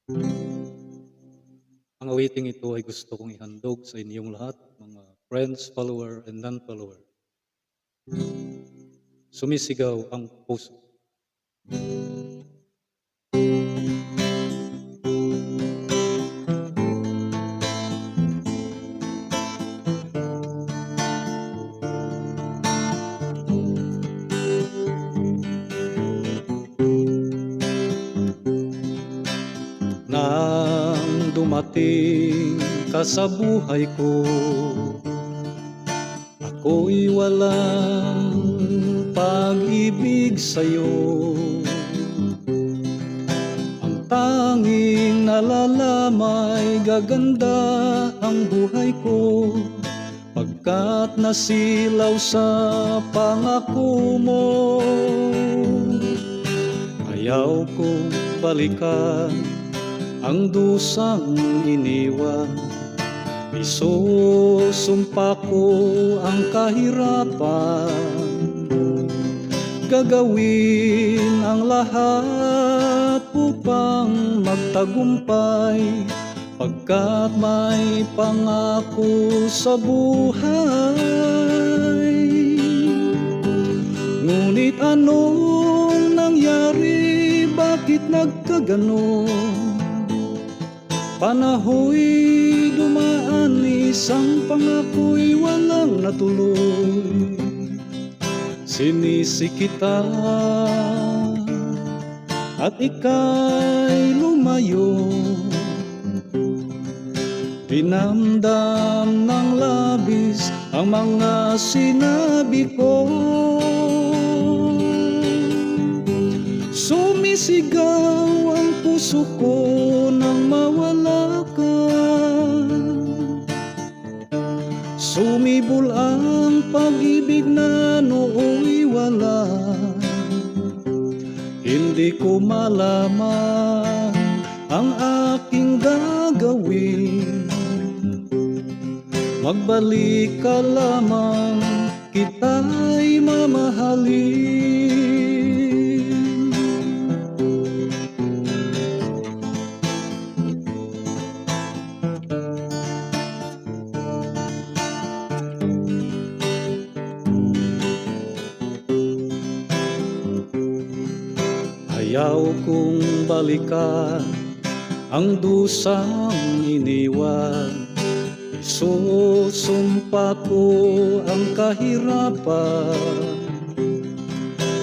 Ang awiting ito ay gusto kong ihandog sa inyong lahat, mga friends, follower, and non-follower. Sumisigaw ang puso. Nang dumating ka sa buhay ko, ako'y walang pag-ibig sa'yo. Ang tanging nalalamay gaganda ang buhay ko, pagkat nasilaw sa pangako mo. Ayaw kong balikan ang dusang iniwan, isusumpa ko ang kahirapan. Gagawin ang lahat upang magtagumpay, pagkat may pangako sa buhay. Ngunit anong nangyari? Bakit nagkaganon? Panaho'y dumaan, isang pangako'y walang natuloy. Sinisi kita at ika'y lumayo, dinamdam ng labis ang mga sinabi ko. Sumisigaw ang puso ko nang mawala ka. Sumibol ang pag-ibig na nooy wala. Hindi ko malaman ang aking gagawin. Magbalik ka lamang, kita'y mamahalin. Ayaw kong balikan ang dusang iniwan, isusumpa ko ang kahirapan.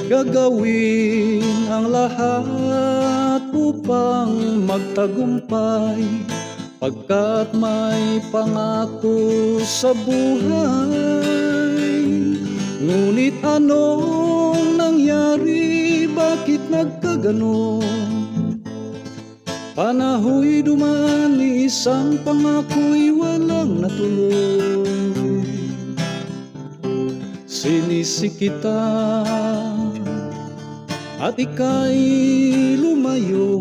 Gagawin ang lahat upang magtagumpay, pagkat may pangako sa buhay. Ngunit anong nangyari? Bakit nagkaganon? Panaho'y dumaan, isang pangako'y walang natuloy. Sinisi kita at ika'y lumayo,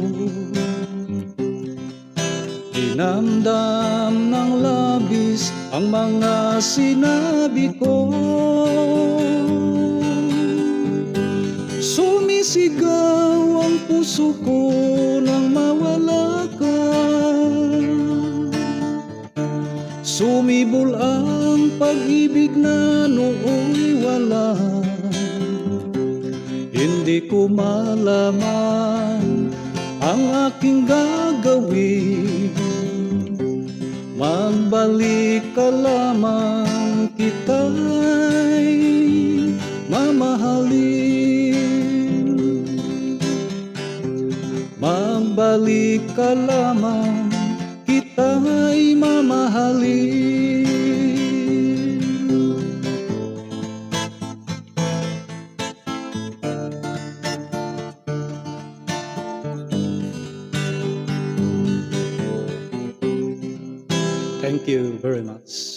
dinamdam ng labis ang mga sinabi ko. Sumisigaw ang puso ko nang mawala ka. Sumibol ang pag-ibig na nooy wala. Hindi ko malaman ang aking gagawin. Magbalik ka lamang, kita'y mamahalin. Magbalik ka lamang, kita'y mamahalin. Thank you very much.